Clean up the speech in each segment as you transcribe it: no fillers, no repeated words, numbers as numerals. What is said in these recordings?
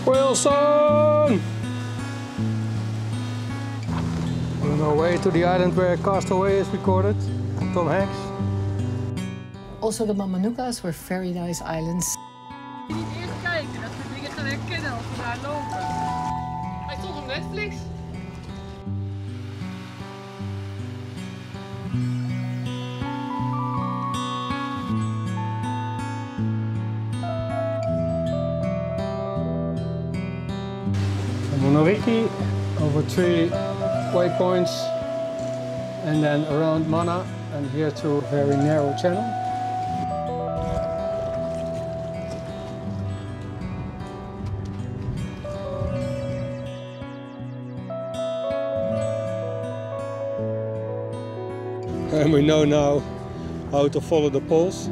Wilson! On our way to the island where Castaway is recorded, Tom Hanks. Also the Mamanucas were very nice islands. Je moet eerst kijken dat we dingen gaan herkennen als we daar lopen. Hij stond op Netflix. Monoriki over 3 waypoints and then around Mana and here to a very narrow channel. And we know now how to follow the poles.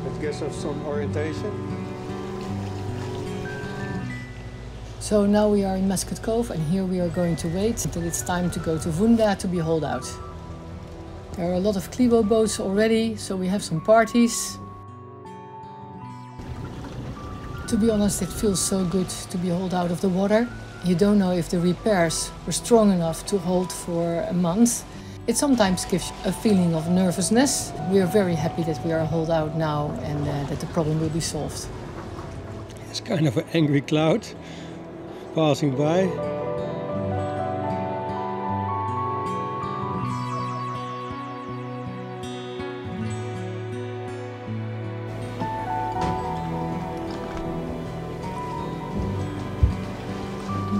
It gives us some orientation. So now we are in Musket Cove and here we are going to wait until it's time to go to Vuda to be hauled out. There are a lot of Clivo boats already, so we have some parties. To be honest, it feels so good to be hauled out of the water. You don't know if the repairs were strong enough to hold for a month. It sometimes gives a feeling of nervousness. We are very happy that we are hauled out now and that the problem will be solved. It's kind of an angry cloud passing by.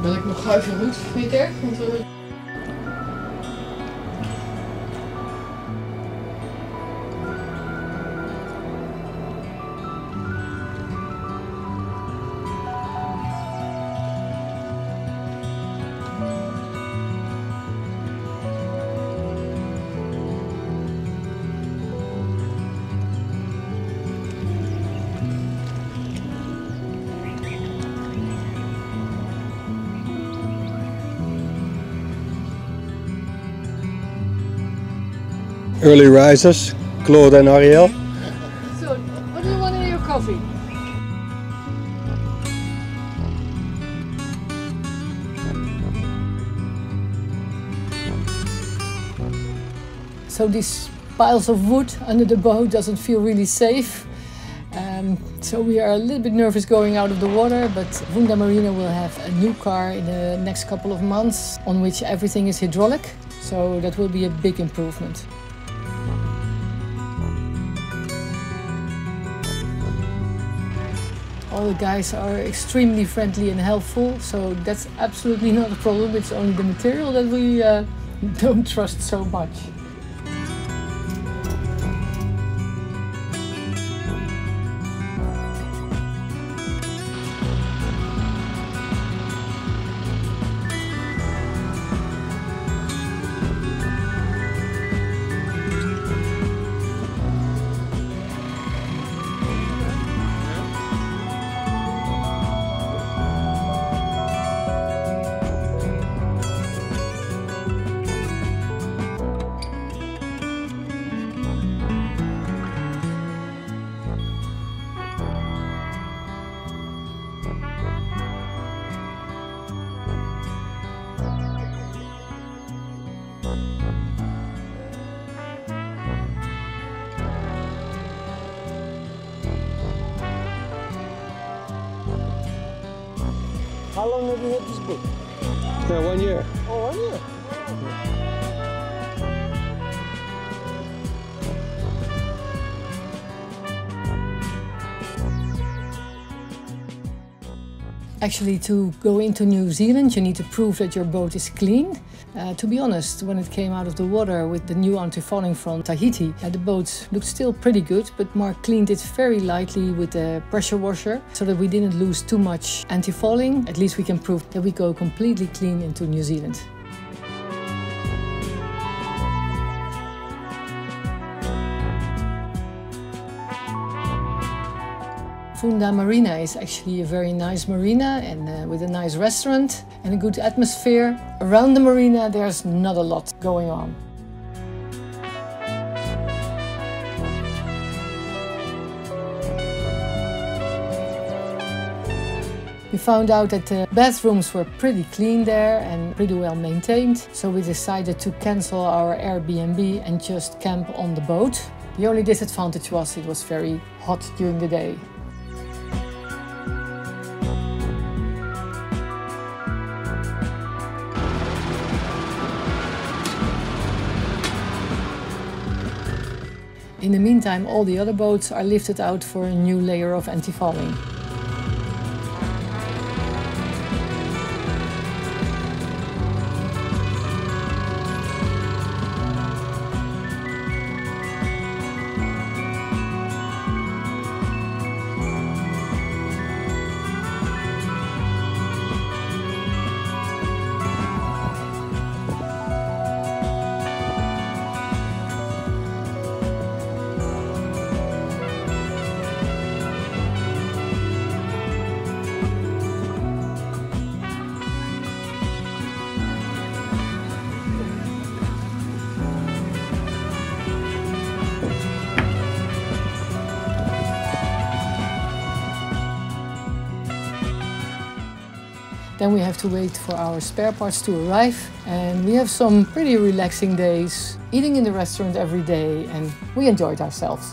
Ben ik nog guiven roet, vind je het erg? Want we... Early risers, Claude and Ariel. So, what do you want in your coffee? So these piles of wood under the boat doesn't feel really safe. So we are a little bit nervous going out of the water, but Vuda Marina will have a new car in the next couple of months on which everything is hydraulic. So that will be a big improvement. All the guys are extremely friendly and helpful, so that's absolutely not a problem. It's only the material that we don't trust so much. How long have you had this book? Yeah, 1 year. Oh, 1 year. Actually, to go into New Zealand, you need to prove that your boat is clean. To be honest, when it came out of the water with the new anti-fouling from Tahiti, the boat looked still pretty good, but Mark cleaned it very lightly with a pressure washer so that we didn't lose too much anti-fouling. At least we can prove that we go completely clean into New Zealand. Vuda Marina is actually a very nice marina and with a nice restaurant and a good atmosphere. Around the marina there's not a lot going on. We found out that the bathrooms were pretty clean there and pretty well maintained, so we decided to cancel our Airbnb and just camp on the boat. The only disadvantage was it was very hot during the day. In the meantime, all the other boats are lifted out for a new layer of anti-fouling. Then we have to wait for our spare parts to arrive, and we have some pretty relaxing days, eating in the restaurant every day, and we enjoyed ourselves.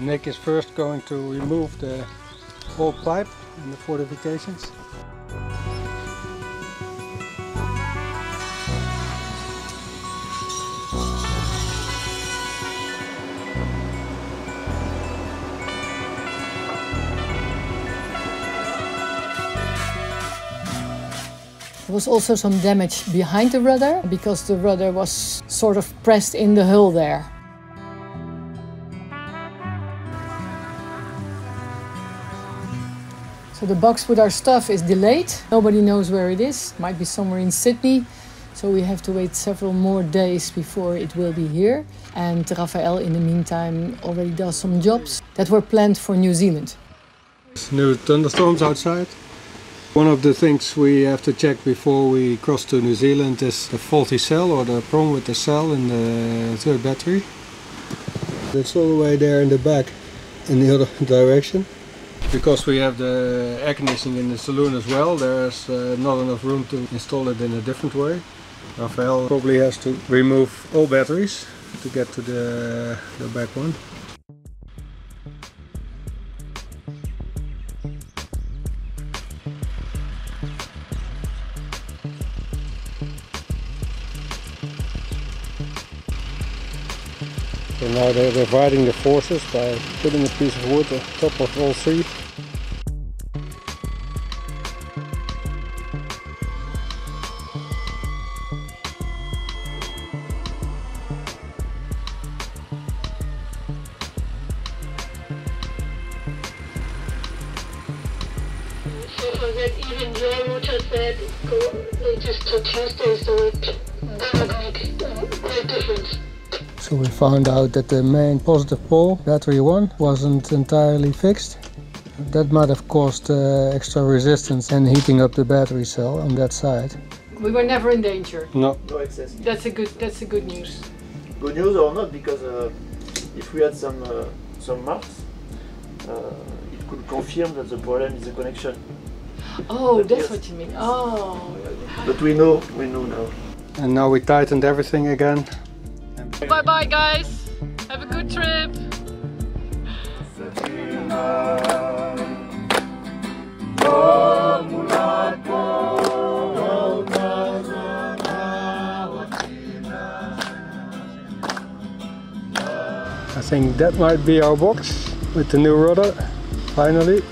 Nick is first going to remove the whole pipe and the fortifications. There was also some damage behind the rudder because the rudder was sort of pressed in the hull there. So the box with our stuff is delayed. Nobody knows where it is. Might be somewhere in Sydney. So we have to wait several more days before it will be here. And Raphael, in the meantime, already does some jobs that were planned for New Zealand. New thunderstorms outside. One of the things we have to check before we cross to New Zealand is the faulty cell or the problem with the cell in the third battery. It's all the way there in the back in the other direction. Because we have the air conditioning in the saloon as well, there's not enough room to install it in a different way. Raphael probably has to remove all batteries to get to the back one. So now they're dividing the forces by putting a piece of wood on top of all three. So that even your router said go latest to Tuesday, so it doesn't make a great difference. So we found out that the main positive pole, battery 1, wasn't entirely fixed. That might have caused extra resistance and heating up the battery cell on that side. We were never in danger. No. No excess. That's a good news. Good news or not, because if we had some marks, it could confirm that the problem is the connection. Oh, But that's yes. what you mean. Oh. But we know now. And now we tightened everything again. Bye bye guys, have a good trip. I think that might be our box with the new rudder, finally.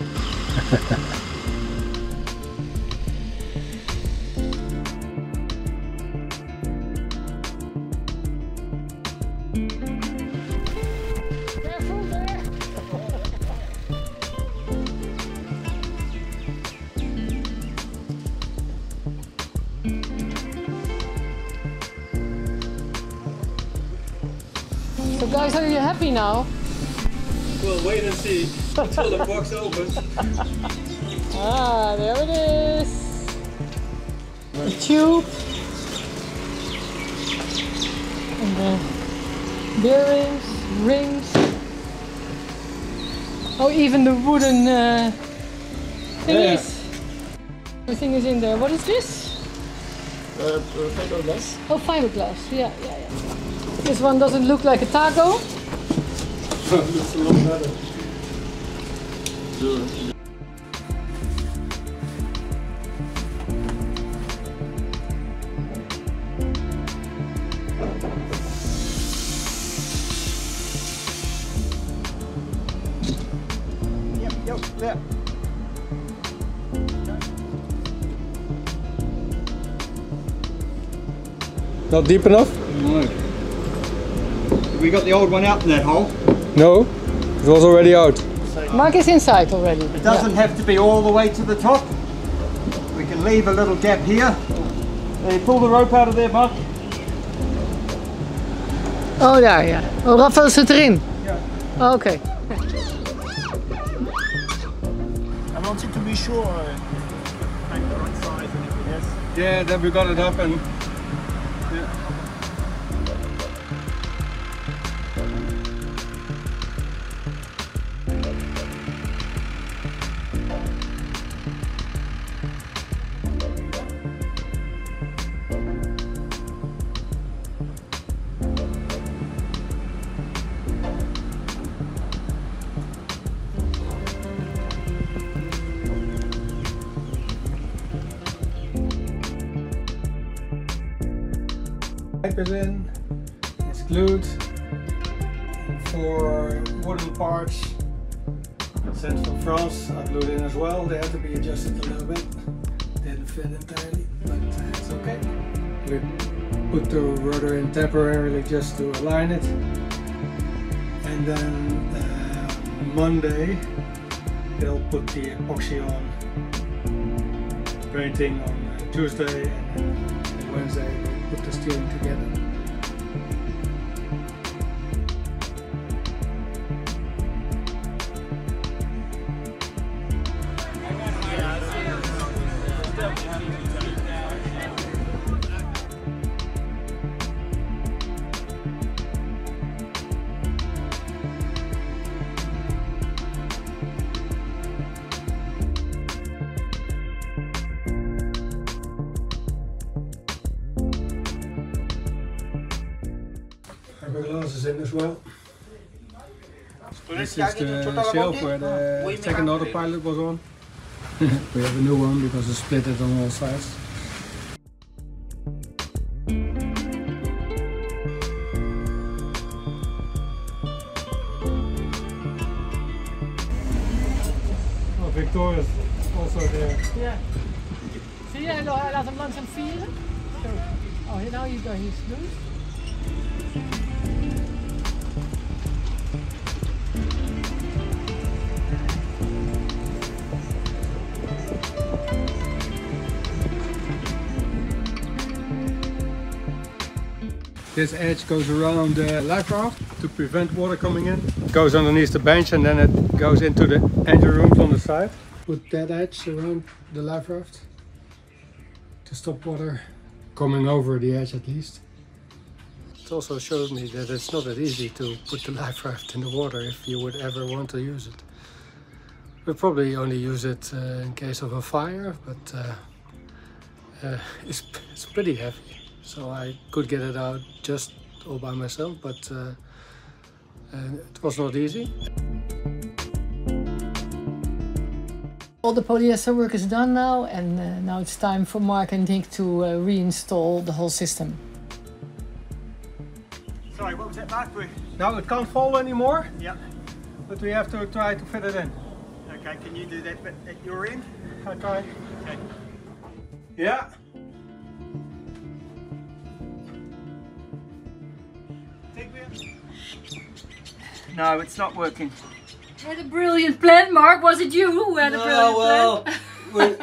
So guys, are you happy now? We'll wait and see until the box opens. Ah, there it is. The tube. And the bearings, rings. Oh, even the wooden thingies. Everything is in there. What is this? Fiberglass. Oh, fiberglass. Yeah. This one doesn't look like a taco. Looks a lot better. Yep, there. Not deep enough? No. We got the old one out in that hole. No, it was already out. Mark is inside already. It doesn't have to be all the way to the top. We can leave a little gap here. Hey, pull the rope out of there, Mark. Oh, daar ja. Oh, Rafael zit erin. Ja. Oh, oké. I want you to be sure. Take the right size and everything else. Yeah, then we got it up and pipe is in, it's glued. For wooden parts sent from France, I glued in as well. They had to be adjusted a little bit. Didn't fit entirely, but it's okay. We put the rudder in temporarily just to align it. And then Monday they'll put the epoxy on, painting on Tuesday, and then Wednesday we'll put the steering together. Glass is in as well. This is the shelf where the second autopilot was on. We have a new one because it's split it on all sides. Oh, Victoria's also there. Ja. Zie je, hij laat hem langzaam vieren. Zo. Oh, now you go, he's loose. This edge goes around the life raft to prevent water coming in. It goes underneath the bench and then it goes into the engine rooms on the side. Put that edge around the life raft to stop water coming over the edge at least. It also showed me that it's not that easy to put the life raft in the water if you would ever want to use it. We'll probably only use it in case of a fire, but it's pretty heavy. So I could get it out just all by myself, but it was not easy. All the polyester work is done now, and now it's time for Mark and Nick to reinstall the whole system. Sorry, what was that, Mark? Now it can't fall anymore, Yep. but we have to try to fit it in. Okay, can you do that bit at your end? I try. Okay. Yeah. No, it's not working. You had a brilliant plan, Mark. Was it you who had a brilliant plan?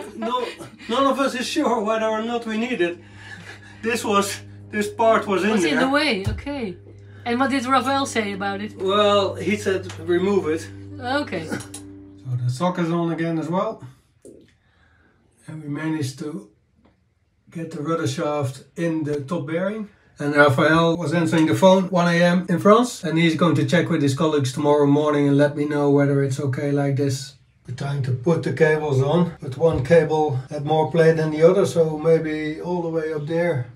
None of us is sure whether or not we need it. This part was in Was there. in the way, okay. And what did Rafael say about it? Well, he said remove it. Okay. So the sock is on again as well. And we managed to get the rudder shaft in the top bearing. And Rafael was answering the phone 1 AM in France, and he's going to check with his colleagues tomorrow morning and let me know whether it's okay like this. We're trying to put the cables on, but one cable had more play than the other, so maybe all the way up there.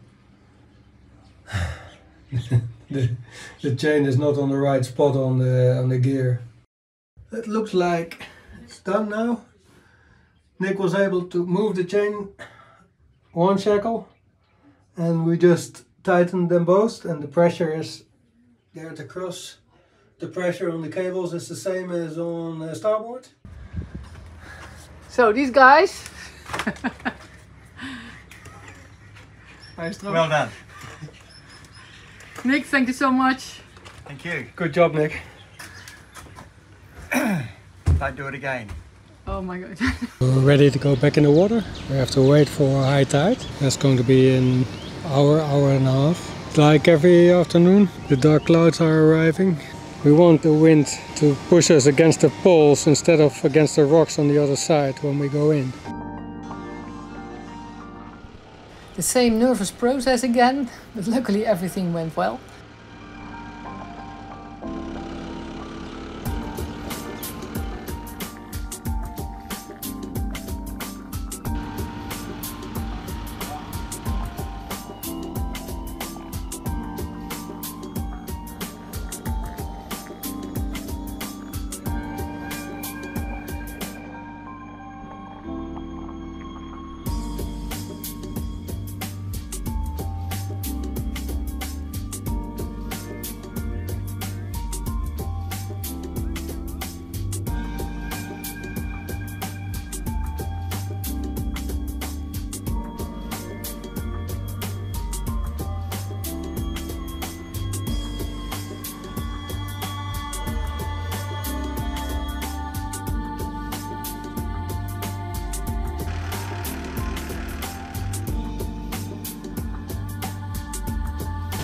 the chain is not on the right spot on the gear. It looks like it's done now. Nick was able to move the chain 1 shackle, and we just tightened them both, and the pressure is there at the cross. The pressure on the cables is the same as on starboard. So these guys. Well done. Nick, thank you so much. Thank you. Good job, Nick. Don't do it again. Oh my god. We're ready to go back in the water. We have to wait for high tide. That's going to be an hour and a half. It's like every afternoon, the dark clouds are arriving. We want the wind to push us against the poles instead of against the rocks on the other side when we go in. The same nervous process again, but luckily everything went well.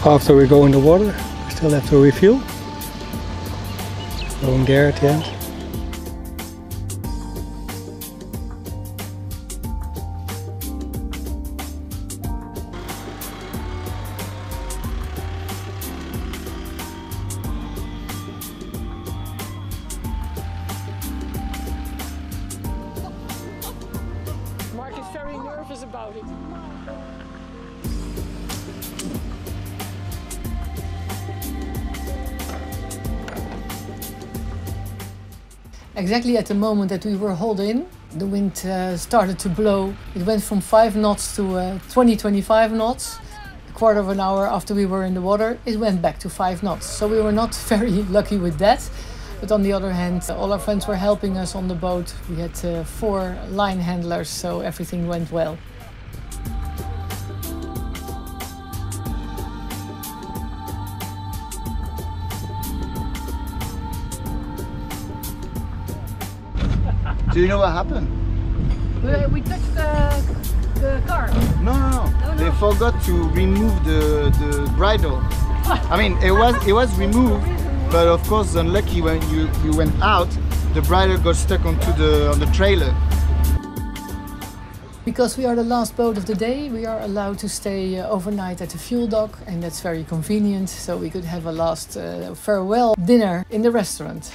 After we go in the water, we still have to refuel. Going there at the end. Mark is very nervous about it. Exactly at the moment that we were hauled in, the wind started to blow. It went from 5 knots to 20-25 knots. A quarter of an hour after we were in the water, it went back to 5 knots. So we were not very lucky with that. But on the other hand, all our friends were helping us on the boat. We had 4 line handlers, so everything went well. Do you know what happened? We touched the car. No. They forgot to remove the bridle. I mean, it was removed, but of course, unlucky when you went out, the bridle got stuck on the trailer. Because we are the last boat of the day, we are allowed to stay overnight at the fuel dock, and that's very convenient, so we could have a last farewell dinner in the restaurant.